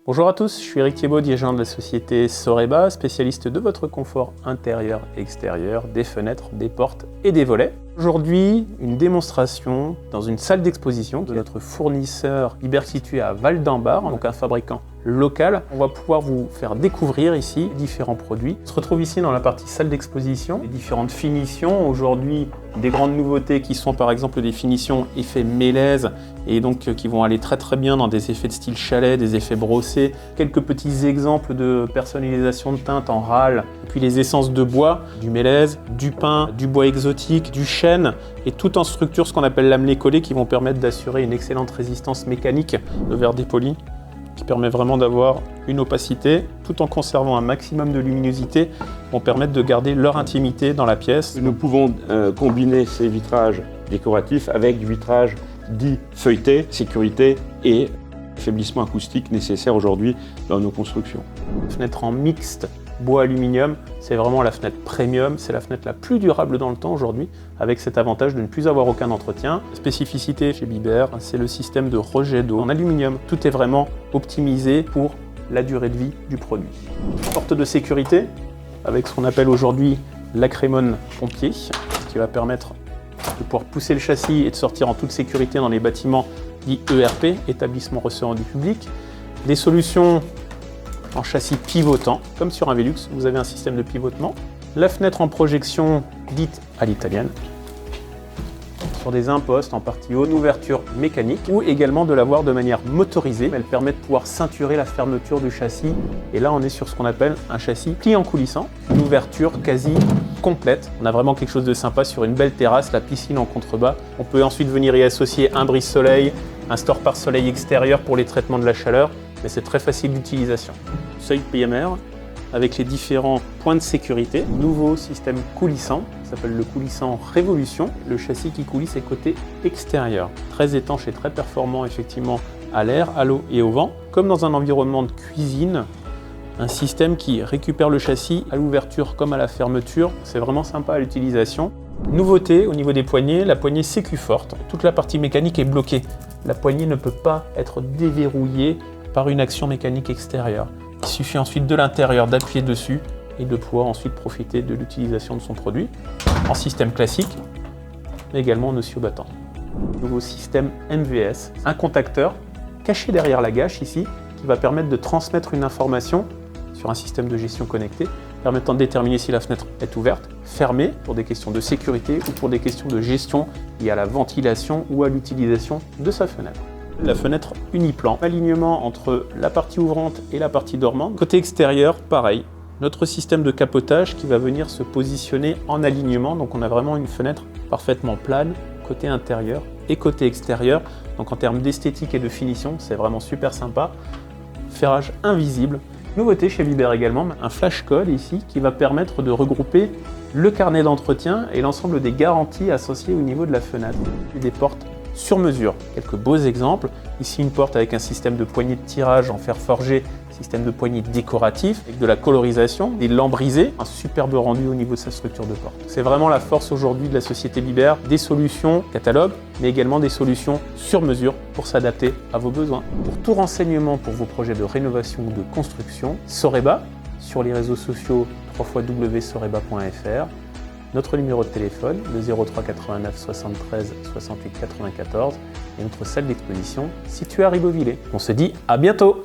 Bonjour à tous, je suis Eric Thiebaud, dirigeant de la société Soreba, spécialiste de votre confort intérieur et extérieur, des fenêtres, des portes et des volets. Aujourd'hui, une démonstration dans une salle d'exposition de notre fournisseur Biber situé à Val-d'Ambar, donc un fabricant local. On va pouvoir vous faire découvrir ici différents produits. On se retrouve ici dans la partie salle d'exposition, les différentes finitions. Aujourd'hui, des grandes nouveautés qui sont par exemple des finitions effets mélèze et donc qui vont aller très bien dans des effets de style chalet, des effets brossés. Quelques petits exemples de personnalisation de teinte en râle, et puis les essences de bois, du mélèze, du pin, du bois exotique, du chêne et tout en structure, ce qu'on appelle lamelé collé, qui vont permettre d'assurer une excellente résistance mécanique. Le verre dépoli qui permet vraiment d'avoir une opacité tout en conservant un maximum de luminosité, vont permettre de garder leur intimité dans la pièce. Nous pouvons combiner ces vitrages décoratifs avec du vitrage dit feuilleté, sécurité et affaiblissement acoustique nécessaire aujourd'hui dans nos constructions. Fenêtre en mixte bois-aluminium, c'est vraiment la fenêtre premium, c'est la fenêtre la plus durable dans le temps aujourd'hui, avec cet avantage de ne plus avoir aucun entretien. Spécificité chez Biber, c'est le système de rejet d'eau en aluminium. Tout est vraiment optimisé pour la durée de vie du produit. Porte de sécurité, avec ce qu'on appelle aujourd'hui l'acrémone pompier, qui va permettre de pouvoir pousser le châssis et de sortir en toute sécurité dans les bâtiments dits ERP, établissements recevant du public. Des solutions en châssis pivotant, comme sur un Velux, vous avez un système de pivotement. La fenêtre en projection dite à l'italienne, sur des impostes en partie haute, ouverture mécanique, ou également de l'avoir de manière motorisée. Elle permet de pouvoir ceinturer la fermeture du châssis. Et là, on est sur ce qu'on appelle un châssis pliant coulissant, une ouverture quasi complète. On a vraiment quelque chose de sympa sur une belle terrasse, la piscine en contrebas. On peut ensuite venir y associer un brise-soleil, un store par soleil extérieur pour les traitements de la chaleur, mais c'est très facile d'utilisation. Seuil PMR avec les différents points de sécurité. Nouveau système coulissant, ça s'appelle le coulissant Révolution. Le châssis qui coulisse est côté extérieur. Très étanche et très performant effectivement à l'air, à l'eau et au vent. Comme dans un environnement de cuisine, un système qui récupère le châssis à l'ouverture comme à la fermeture. C'est vraiment sympa à l'utilisation. Nouveauté au niveau des poignées, la poignée Sécu-Forte. Toute la partie mécanique est bloquée. La poignée ne peut pas être déverrouillée par une action mécanique extérieure. Il suffit ensuite de l'intérieur d'appuyer dessus et de pouvoir ensuite profiter de l'utilisation de son produit en système classique, mais également en oscillobattant. Nouveau système MVS, un contacteur caché derrière la gâche ici, qui va permettre de transmettre une information sur un système de gestion connecté, permettant de déterminer si la fenêtre est ouverte, fermée, pour des questions de sécurité ou pour des questions de gestion liées à la ventilation ou à l'utilisation de sa fenêtre. La fenêtre uniplan, alignement entre la partie ouvrante et la partie dormante. Côté extérieur, pareil, notre système de capotage qui va venir se positionner en alignement. Donc on a vraiment une fenêtre parfaitement plane, côté intérieur et côté extérieur. Donc en termes d'esthétique et de finition, c'est vraiment super sympa. Ferrage invisible. Nouveauté chez Biber également, un flash code ici qui va permettre de regrouper le carnet d'entretien et l'ensemble des garanties associées au niveau de la fenêtre. Des portes sur mesure. Quelques beaux exemples. Ici, une porte avec un système de poignée de tirage en fer forgé, système de poignée décoratif, avec de la colorisation, des lambrisés, un superbe rendu au niveau de sa structure de porte. C'est vraiment la force aujourd'hui de la société Biber, des solutions catalogue, mais également des solutions sur mesure pour s'adapter à vos besoins. Pour tout renseignement pour vos projets de rénovation ou de construction, Soreba, sur les réseaux sociaux www.soreba.fr. Notre numéro de téléphone, le 03 89 73 68 94, et notre salle d'exposition située à Ribeauvillé. On se dit à bientôt!